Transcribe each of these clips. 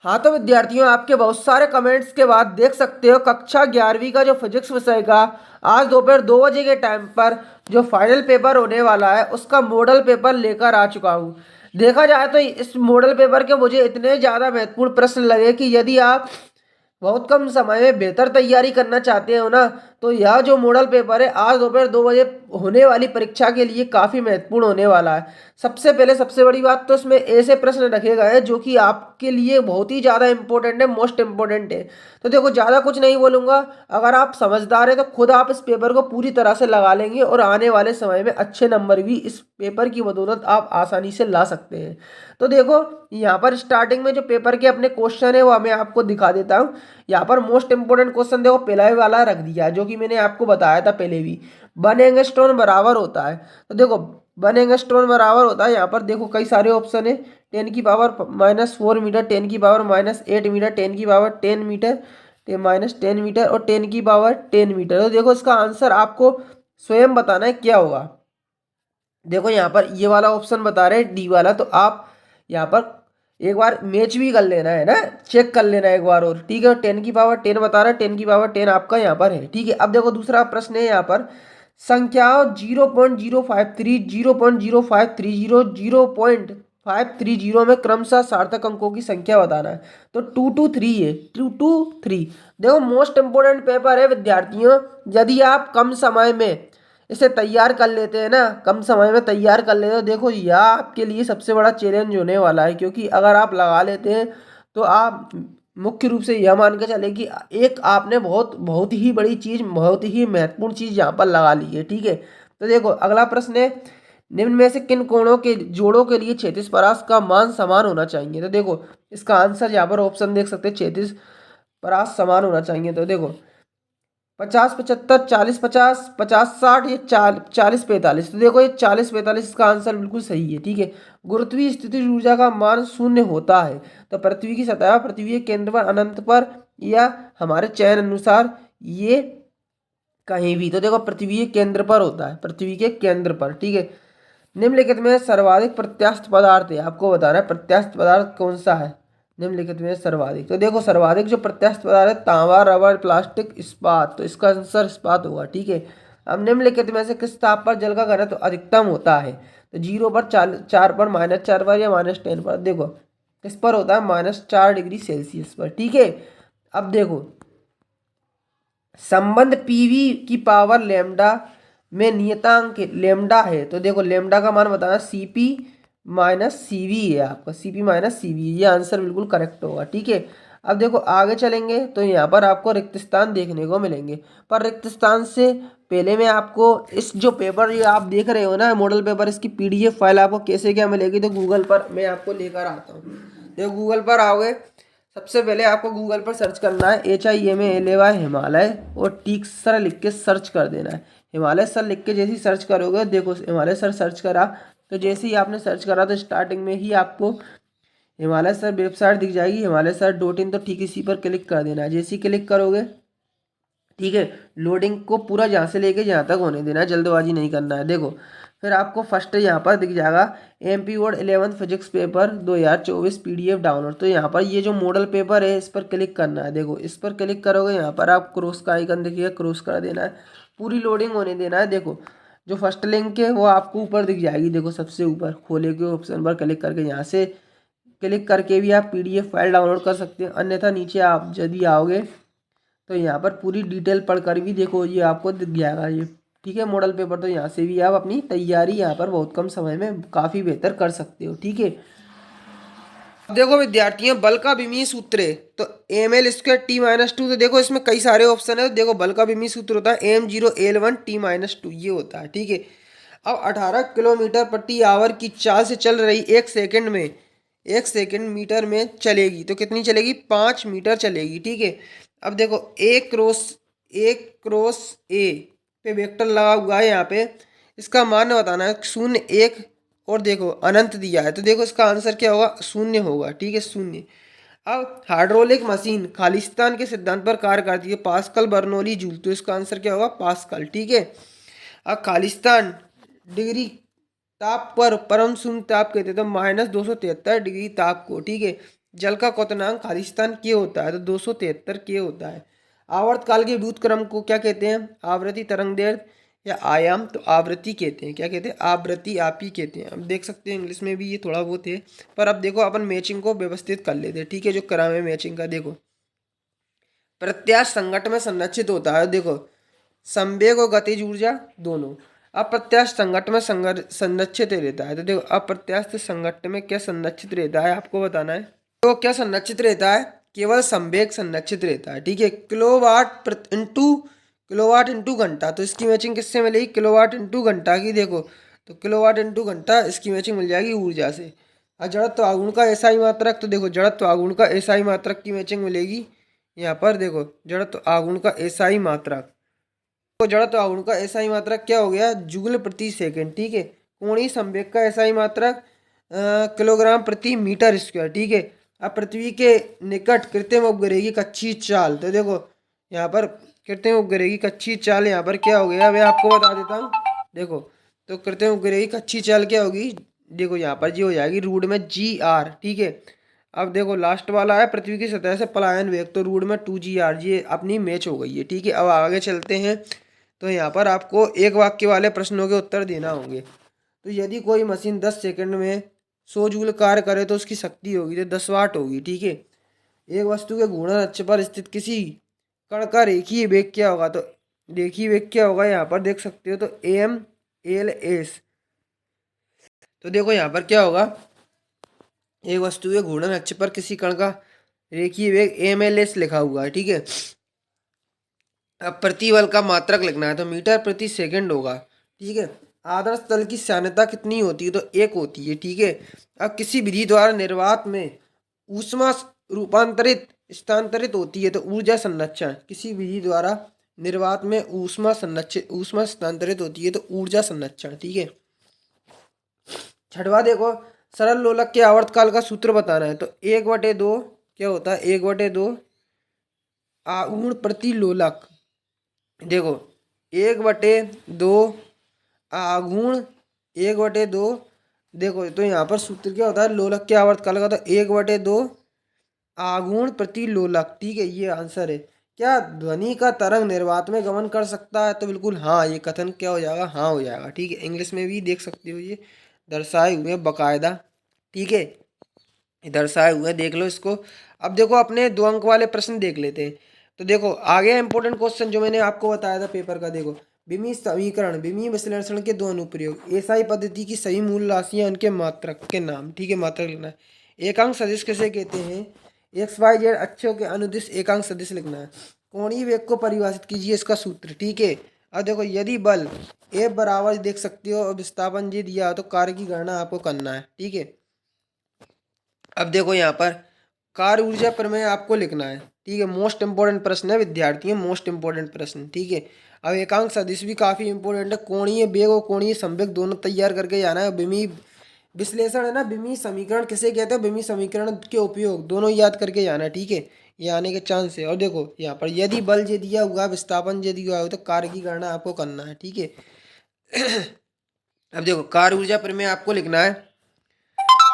हाँ तो विद्यार्थियों, आपके बहुत सारे कमेंट्स के बाद देख सकते हो कक्षा 11वीं का जो फिजिक्स विषय का आज दोपहर 2 बजे के टाइम पर जो फाइनल पेपर होने वाला है उसका मॉडल पेपर लेकर आ चुका हूँ। देखा जाए तो इस मॉडल पेपर के मुझे इतने ज़्यादा महत्वपूर्ण प्रश्न लगे कि यदि आप बहुत कम समय में बेहतर तैयारी करना चाहते हो ना, तो यह जो मॉडल पेपर है आज दोपहर 2 बजे होने वाली परीक्षा के लिए काफ़ी महत्वपूर्ण होने वाला है। सबसे पहले सबसे बड़ी बात तो इसमें ऐसे प्रश्न रखे गए हैं जो कि आपके लिए बहुत ही ज़्यादा इंपॉर्टेंट है, मोस्ट इंपॉर्टेंट है। तो देखो, ज़्यादा कुछ नहीं बोलूँगा। अगर आप समझदार हैं तो खुद आप इस पेपर को पूरी तरह से लगा लेंगे और आने वाले समय में अच्छे नंबर भी इस पेपर की बदौलत आप आसानी से ला सकते हैं। तो देखो, यहाँ पर स्टार्टिंग में जो पेपर के अपने क्वेश्चन है वो मैं आपको दिखा देता हूँ। यहाँ पर मोस्ट इंपोर्टेंट क्वेश्चन देखो, पहला ही वाला रख दिया है जो कि मैंने आपको बताया था पहले भी। 1 एंगस्ट्रॉन बराबर होता है। तो देखो, 1 एंगस्ट्रॉन बराबर होता है, यहाँ पर देखो कई सारे ऑप्शन है। 10⁻⁻⁴ मीटर, 10⁻⁻8 मीटर, 10⁻10 मीटर, -10 मीटर और 10⁻10 मीटर। तो देखो, इसका आंसर आपको स्वयं बताना है क्या होगा। देखो, यहाँ पर ये वाला ऑप्शन बता रहे हैं डी वाला, तो आप यहाँ पर एक बार मैच भी कर लेना है ना, चेक कर लेना है एक बार और, ठीक है। 10⁻10 बता रहा है, 10⁻10 आपका यहाँ पर है, ठीक है। अब देखो दूसरा प्रश्न है यहाँ पर, संख्याओं 0.053, 0.0530, 0.530 में क्रमशः सार्थक अंकों की संख्या बताना है। तो 2 to 3 है, 2 to 3। देखो, मोस्ट इंपोर्टेंट पेपर है विद्यार्थियों। यदि आप कम समय में इसे तैयार कर लेते हैं ना, कम समय में तैयार कर लेते हो, देखो यह आपके लिए सबसे बड़ा चैलेंज होने वाला है। क्योंकि अगर आप लगा लेते हैं तो आप मुख्य रूप से यह मान के चले कि एक आपने बहुत बहुत ही बड़ी चीज़, बहुत ही महत्वपूर्ण चीज़ यहाँ पर लगा ली है, ठीक है। तो देखो अगला प्रश्न है, निम्न में से किन कोणों के जोड़ों के लिए क्षैतिज परास का मान समान होना चाहिए। तो देखो, इसका आंसर यहाँ पर ऑप्शन देख सकते हैं, क्षैतिज परास समान होना चाहिए। तो देखो, 50 75, 40 50, 50 60, ये 40 45। तो देखो, ये 40 45 इसका आंसर बिल्कुल सही है, ठीक है। गुरुत्वीय स्थिति ऊर्जा का मान शून्य होता है तो पृथ्वी की सतह, पृथ्वी के केंद्र पर, अनंत पर, या हमारे चयन अनुसार ये कहीं भी। तो देखो, पृथ्वी के केंद्र पर होता है, पृथ्वी के केंद्र पर, ठीक है। निम्नलिखित में सर्वाधिक प्रत्यास्थ पदार्थ है, आपको बताना है प्रत्यास्थ पदार्थ कौन सा है निम्नलिखित में सर्वाधिक। तो देखो, सर्वाधिक जो प्रत्यास्थ पदार्थ है, तांबा, रबर, प्लास्टिक, इस्पात। तो इसका आंसर इस्पात होगा, ठीक है। अब निम्नलिखित में से किस ताप पर जल का घनत्व अधिकतम होता है। तो 0 पर, 4 पर, -4 पर, या -10 पर। देखो, किस पर होता है, -4 डिग्री सेल्सियस पर, ठीक है। अब देखो, संबंध पीवी की पावर लेमडा में नियतांक लेमडा है। तो देखो, लेमडा का मान बताना, सीपी माइनस सीवी है आपका, सीपी माइनस सीवी, ये आंसर बिल्कुल करेक्ट होगा, ठीक है। अब देखो आगे चलेंगे तो यहाँ पर आपको रिक्त स्थान देखने को मिलेंगे। पर रिक्त स्थान से पहले मैं आपको इस जो पेपर ये आप देख रहे हो ना, मॉडल पेपर, इसकी पीडीएफ फाइल आपको कैसे क्या मिलेगी। तो गूगल पर मैं आपको लेकर आता हूँ। देखो, गूगल पर आओगे, सबसे पहले आपको गूगल पर सर्च करना है HIMALAY हिमालय, और टीक सर लिख के सर्च कर देना है। हिमालय सर लिख के जैसे ही सर्च करोगे, देखो हिमालय सर सर्च करा, तो जैसे ही आपने सर्च करा तो स्टार्टिंग में ही आपको हिमालय सर वेबसाइट दिख जाएगी, himalayasar.in। तो ठीक इसी पर क्लिक कर देना है। जैसे ही क्लिक करोगे, ठीक है, लोडिंग को पूरा जहाँ से लेके जहाँ तक होने देना है, जल्दबाजी नहीं करना है। देखो, फिर आपको फर्स्ट यहाँ पर दिख जाएगा MP board 11th physics paper 2024 PDF download. तो यहाँ पर ये जो मॉडल पेपर है इस पर क्लिक करना है। देखो, इस पर क्लिक करोगे, यहाँ पर आप क्रॉस का आइकन देखिएगा, क्रॉस कर देना है, पूरी लोडिंग होने देना है। देखो, जो फर्स्ट लिंक है वो आपको ऊपर दिख जाएगी, देखो सबसे ऊपर खोले के ऑप्शन पर क्लिक करके, यहाँ से क्लिक करके भी आप PDF फाइल डाउनलोड कर सकते हैं। अन्यथा नीचे आप यदि आओगे तो यहाँ पर पूरी डिटेल पढ़कर भी देखो, ये आपको दिख जाएगा ये, ठीक है, मॉडल पेपर। तो यहाँ से भी आप अपनी तैयारी यहाँ पर बहुत कम समय में काफ़ी बेहतर कर सकते हो, ठीक है। अब देखो विद्यार्थियों, बल का विमीय सूत्र है तो mL²T-2। तो देखो, इसमें कई सारे ऑप्शन है। तो देखो, बल का विमीय सूत्र होता है m0L1T-2, ये होता है, ठीक है। अब 18 किलोमीटर प्रति आवर की चाल से चल रही 1 सेकंड में, 1 सेकंड मीटर में चलेगी, तो कितनी चलेगी, 5 मीटर चलेगी, ठीक है। अब देखो, A क्रॉस A पे वेक्टर लगा हुआ है यहाँ पे, इसका मान बताना है 0 1, और देखो अनंत दिया है। तो देखो, इसका आंसर क्या होगा, 0 होगा, ठीक है, 0। अब हाइड्रोलिक मशीन खालिस्तान के सिद्धांत पर कार्य करती है, पास्कल, बर्नौली, जूल। तो इसका आंसर क्या होगा, पास्कल, ठीक है। अब खालिस्तान डिग्री ताप पर परम शून्य ताप कहते हैं, तो -273 डिग्री ताप को, ठीक है। जल का क्वथनांक खालिस्तान के होता है तो 273 के होता है। आवर्तकाल के विद्युत क्रम को क्या कहते हैं? आवृत्ति, तरंगदैर्घ्य या आयाम। तो आवृत्ति कहते हैं। क्या कहते हैं? आवृत्ति, आप ही कहते हैं। अब देख सकते हैं इंग्लिश में भी ये थोड़ा बहुत है, पर अब देखो अपन मैचिंग को व्यवस्थित कर लेते हैं, ठीक है। जो क्रम है मैचिंग का, देखो प्रत्यास्थ संघट्ट में संरक्षित होता है। देखो संवेग और गतिज ऊर्जा दोनों। अप्रत्यास्थ संघट्ट में संरक्षित रहता है। तो देखो अप्रत्यास्थ संघट्ट में क्या संरक्षित रहता है आपको बताना है। तो क्या संरक्षित रहता है? केवल संवेग संरक्षित रहता है, ठीक है। किलोवाट इंटू घंटा। तो इसकी मैचिंग किससे मिलेगी? किलोवाट इंटू घंटा की। देखो तो किलोवाट इंटू घंटा, इसकी मैचिंग मिल जाएगी ऊर्जा से। और जड़त्व आघूर्ण का एसआई मात्रक। तो देखो जड़त्व आघूर्ण का एसआई मात्रक की मैचिंग मिलेगी यहाँ पर। देखो जड़त्व आघूर्ण का एसआई मात्रक, तो जड़त्व आघूर्ण का एसआई मात्रक क्या हो गया? जूल प्रति सेकंड, ठीक है। कोणीय संवेग का एसआई मात्रक किलोग्राम प्रति मीटर स्क्वायर, ठीक है। अब पृथ्वी के निकट कृत्रिम उपग्रह की कच्ची चाल। तो देखो यहाँ पर कृत्रिम उपग्रह की कच्ची चाल यहाँ पर क्या हो गया, मैं आपको बता देता हूँ। देखो तो कृत्रिम उपग्रह की कच्ची चाल क्या होगी? देखो यहाँ पर जी हो जाएगी रूट में GR, ठीक है। अब देखो लास्ट वाला है पृथ्वी की सतह से पलायन वेग, तो रूट में 2GR, ये अपनी मैच हो गई है, ठीक है। अब आगे चलते हैं। तो यहाँ पर आपको एक वाक्य वाले प्रश्नों के उत्तर देना होंगे। तो यदि कोई मशीन 10 सेकंड में 100 जूल कार्य करे तो उसकी शक्ति होगी तो 10 वाट होगी, ठीक है। एक वस्तु के घूर्णन अक्ष पर स्थित किसी कण का रेखीय वेग क्या होगा? तो रेखीय वेग क्या होगा यहाँ पर देख सकते हो, तो AMLS। तो देखो यहाँ पर क्या होगा, एक वस्तु के घूर्णन अक्ष पर किसी कण का रेखीय वेग AMLS लिखा हुआ है, ठीक है। अब प्रतिबल का मात्रक लिखना है तो मीटर प्रति सेकंड होगा, ठीक है। आदर्श तल की सान्यता कितनी होती है? तो 1 होती है, ठीक है। अब किसी विधि द्वारा निर्वात में ऊष्मा रूपांतरित स्थानांतरित होती है तो ऊर्जा संरक्षण। किसी विधि द्वारा निर्वात में ऊष्मा स्थानांतरित होती है तो ऊर्जा संरक्षण, ठीक है। छठवा देखो, सरल लोलक के आवर्तकाल का सूत्र बताना है तो 1/2 क्या होता है? 1/2 आघूर्ण प्रति लोलक। देखो 1/2 आघूर्ण 1/2। देखो तो यहाँ पर सूत्र क्या होता है लोलक के आवर्तकाल का? तो 1/2 आघूर्ण प्रति लोलक, ठीक है। ये आंसर है। क्या ध्वनि का तरंग निर्वात में गमन कर सकता है? तो बिल्कुल हाँ, ये कथन क्या हो जाएगा? हाँ हो जाएगा, ठीक है। इंग्लिश में भी देख सकते हो, ये दर्शाए हुए बकायदा, ठीक है। ये दर्शाए हुए देख लो इसको। अब देखो अपने 2 अंक वाले प्रश्न देख लेते हैं। तो देखो आगे इंपॉर्टेंट क्वेश्चन जो मैंने आपको बताया था पेपर का। देखो विमीय समीकरण, विमीय विश्लेषण के 2 अनुप्रयोग, एसआई पद्धति की सही मूल राशियां, उनके मात्रक के नाम, ठीक है। मात्रक लिखना है। एकांक सदिश किसे कहते हैं? XYZ अक्षों के अनुदिश एकांक सदिश लिखना है। कोणीय वेग को परिभाषित कीजिए, इसका सूत्र, ठीक है। अब देखो यदि बल F बराबर देख सकते हो और विस्थापन जी दिया हो तो कार्य की गणना आपको करना है, ठीक है। अब देखो यहाँ पर कार्य ऊर्जा प्रमेय आपको लिखना है, ठीक है। मोस्ट इंपोर्टेंट प्रश्न है विद्यार्थियों, मोस्ट इंपोर्टेंट प्रश्न, ठीक है। अब एकांक सदिश भी काफी इंपोर्टेंट है। कोणीय वेग और कोणीय संवेग दोनों तैयार करके जाना है। विमीय विश्लेषण है ना, विमीय समीकरण किसे कहते हैं? विमीय समीकरण के उपयोग दोनों याद करके जाना है, ठीक है। ये आने के चांस है। और देखो यहाँ पर यदि बल जे दिया हुआ, विस्थापन जे दिया हुआ तो कार्य की गणना आपको करना है, ठीक है। अब देखो कार्य ऊर्जा प्रमेय आपको लिखना है।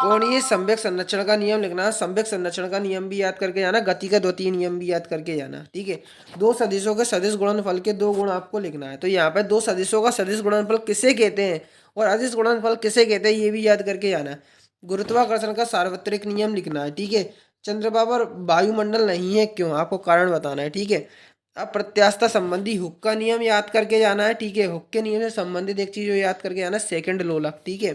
कोणीय संवेग संरक्षण का नियम लिखना है। संवेग संरक्षण का नियम भी याद करके जाना, गति का द्वितीय नियम भी याद करके जाना, ठीक है। 2 सदिशों के सदिश गुणनफल के 2 गुण आपको लिखना है। तो यहाँ पे 2 सदिशों का सदिश गुणनफल किसे कहते हैं और अदिश गुणनफल किसे कहते हैं, ये भी याद करके जाना। गुरुत्वाकर्षण का सार्वत्रिक नियम लिखना है, ठीक है। चंद्रमा पर वायुमंडल नहीं है, क्यों? आपको कारण बताना है, ठीक है। अब प्रत्यास्थता संबंधी हुक का नियम याद करके जाना है, ठीक है। हुक के नियम से संबंधित एक चीज याद करके जाना है, सेकंड लोलक, ठीक है।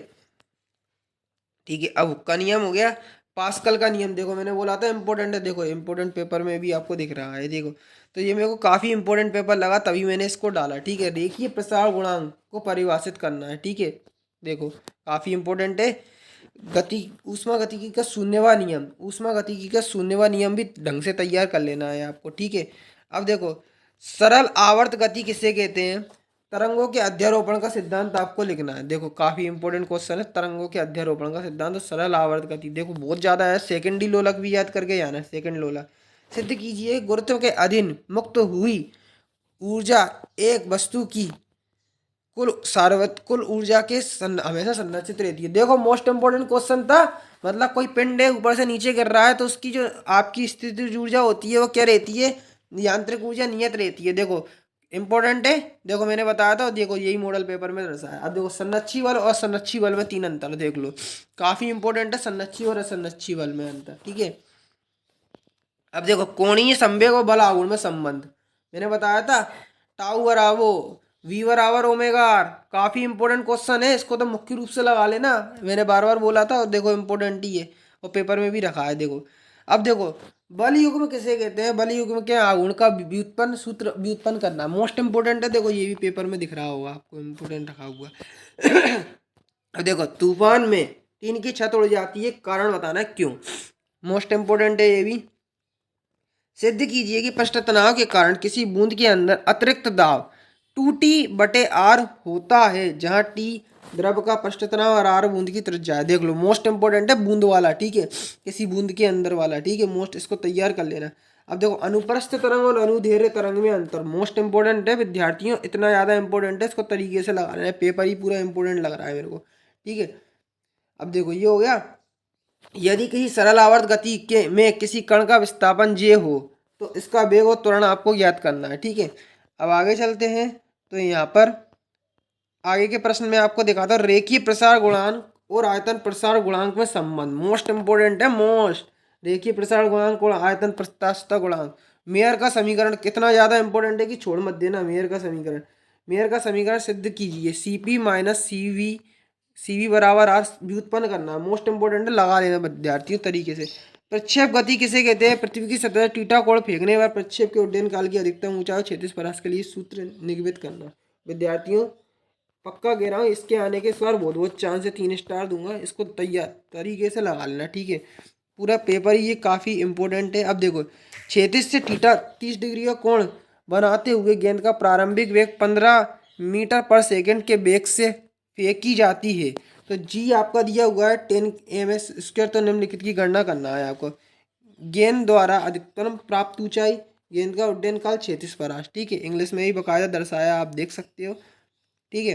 ठीक है, अब हुक का नियम हो गया। पास्कल का नियम देखो मैंने बोला था इंपॉर्टेंट है, देखो इंपॉर्टेंट पेपर में भी आपको दिख रहा है, देखो। तो ये मेरे को काफी इंपॉर्टेंट पेपर लगा तभी मैंने इसको डाला, ठीक है। रेखीय प्रसार गुणांक को परिभाषित करना है, ठीक है। देखो काफी इंपॉर्टेंट है। गति ऊष्मा गतिकी का शून्यवा नियम, ऊष्मा गतिकी का शून्यवा नियम भी ढंग से तैयार कर लेना है आपको, ठीक है। अब देखो सरल आवर्त गति किसे कहते हैं? तरंगों के अध्यारोपण का सिद्धांत आपको लिखना है। देखो काफी इंपॉर्टेंट क्वेश्चन है, तरंगों के अध्यारोपण का सिद्धांत और सरल आवर्त गति। देखो बहुत ज्यादा है, सेकेंडरी लोलक भी याद करके जाना है। सेकंड लोलक सिद्ध कीजिए गुरुत्व के अधीन मुक्त हुई ऊर्जा एक वस्तु की कुल ऊर्जा के हमेशा संरक्षित रहती है। देखो मोस्ट इंपोर्टेंट क्वेश्चन था, मतलब कोई पिंड है ऊपर से नीचे गिर रहा है तो उसकी जो आपकी स्थितिज ऊर्जा होती है वो क्या रहती है, यांत्रिक ऊर्जा नियत रहती है। देखो इंपॉर्टेंट है, देखो मैंने बताया था, देखो यही मॉडल पेपर में दर्शाया। अब देखो संरक्षी बल और संरक्षी बल में तीन अंतर देख लो, काफी इंपॉर्टेंट है संरक्षी और असंरक्षी बल में अंतर, ठीक है। अब देखो कोणीय संवेग और बल आघूर्ण में संबंध, मैंने बताया था टाउ बराबर वी बराबर ओमेगा आर, काफी इंपॉर्टेंट क्वेश्चन है, इसको तो मुख्य रूप से लगा लेना, मैंने बार बार बोला था, और देखो इंपॉर्टेंट ही है और पेपर में भी रखा है। देखो अब देखो बल युग्म किसे कहते हैं, बल युग्म के आघूर्ण का व्युत्पन्न सूत्र व्युत्पन्न करना मोस्ट इंपोर्टेंट है। देखो ये भी पेपर में दिख रहा होगा आपको, इंपोर्टेंट रखा हुआ। अब देखो तूफान में टीन की छत उड़ जाती है, कारण बताना है क्यों, मोस्ट इंपोर्टेंट है ये भी। सिद्ध कीजिए कि पृष्ठ तनाव के कारण किसी बूंद के अंदर अतिरिक्त दाब 2T/R होता है, जहां T द्रव का पृष्ठ तनाव और R बूंद की त्रिज्या है। देख लो मोस्ट इंपोर्टेंट है बूंद वाला, ठीक है, किसी बूंद के अंदर वाला, ठीक है, मोस्ट इसको तैयार कर लेना। अब देखो अनुप्रस्थ तरंग और अनुदैर्ध्य तरंग में अंतर मोस्ट इंपोर्टेंट है विद्यार्थियों, इतना ज़्यादा इंपॉर्टेंट है, इसको तरीके से लगा लेना, पेपर ही पूरा इंपॉर्टेंट लग रहा है मेरे को, ठीक है। अब देखो ये हो गया, यदि किसी सरल आवर्त गति के में किसी कण का विस्थापन जे हो तो इसका वेग और त्वरण आपको ज्ञात करना है, ठीक है। अब आगे चलते हैं, तो यहाँ पर आगे के प्रश्न में आपको दिखाता हूँ रेखीय प्रसार गुणांक और आयतन प्रसार गुणांक में संबंध, मोस्ट इंपोर्टेंट है, मोस्ट, रेखीय प्रसार गुणांक और आयतन प्रत्यास्थता गुणांक। मेयर का समीकरण कितना ज्यादा इंपॉर्टेंट है कि छोड़ मत देना, मेयर का समीकरण, मेयर का समीकरण सिद्ध कीजिए, CP माइनस CV बराबर आर व्युत्पन्न करना, मोस्ट इंपोर्टेंट है, लगा लेना विद्यार्थियों तरीके से। प्रक्षेप गति किसे कहते हैं, पृथ्वी की सतह टीटा कोण फेंकने पर प्रक्षेप के उड्डयन काल की अधिकतम ऊंचाई 36 परास के लिए सूत्र निगमित करना। विद्यार्थियों पक्का कह रहा हूँ, इसके आने के इस बार बहुत बहुत चांस है, 3 स्टार दूंगा, इसको तैयार तरीके से लगा लेना, ठीक है। पूरा पेपर ही ये काफ़ी इंपॉर्टेंट है। अब देखो 36 से थीटा 30 डिग्री का कोण बनाते हुए गेंद का प्रारंभिक वेग 15 मीटर पर सेकंड के वेग से फेंकी जाती है, तो जी आपका दिया हुआ है 10 ms², तो निम्नलिखित की गणना करना है आपको। गेंद द्वारा अधिकतम प्राप्त ऊंचाई, गेंद का उड्डयन काल 36 परास, ठीक है, इंग्लिश में ही बकायदा दर्शाया, आप देख सकते हो, ठीक है।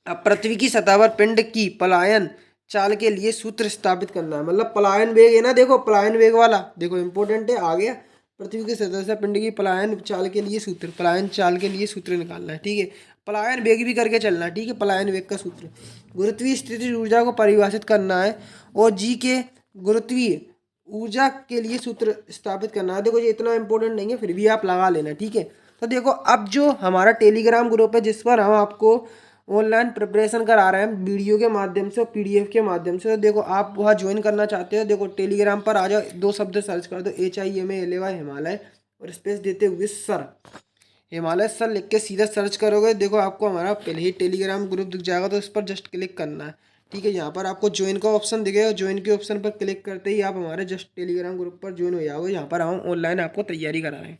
अब पृथ्वी की सतह पर पिंड की पलायन चाल के लिए सूत्र स्थापित करना है, मतलब पलायन वेग है ना, देखो पलायन वेग वाला, देखो इंपॉर्टेंट है, आ गया पृथ्वी की सतह से पिंड की पलायन चाल के लिए सूत्र, पलायन चाल के लिए सूत्र निकालना है, ठीक है। पलायन वेग भी करके चलना है, ठीक है, पलायन वेग का सूत्र, गुरुत्वीय स्थितिज ऊर्जा को परिभाषित करना है और जी के गुरुत्वीय ऊर्जा के लिए सूत्र स्थापित करना है। देखो ये इतना इंपॉर्टेंट नहीं है, फिर भी आप लगा लेना, ठीक है। तो देखो अब जो हमारा टेलीग्राम ग्रुप है जिस पर हम आपको ऑनलाइन प्रिपरेशन करा रहे हैं वीडियो के माध्यम से और PDF के माध्यम से, तो देखो आप वहाँ ज्वाइन करना चाहते हो, देखो टेलीग्राम पर आ जाओ, 2 शब्द सर्च कर दो HIMALY हिमालय और स्पेस देते हुए सर, हिमालय सर लिख के सीधा सर्च करोगे, देखो आपको हमारा पहले ही टेलीग्राम ग्रुप दिख जाएगा, तो इस पर जस्ट क्लिक करना है, ठीक है। यहाँ पर आपको ज्वाइन का ऑप्शन दिखेगा, ज्वाइन के ऑप्शन पर क्लिक करते ही आप हमारे जस्ट टेलीग्राम ग्रुप पर ज्वाइन हो जाओगे, यहाँ पर हम ऑनलाइन आपको तैयारी करा रहे हैं।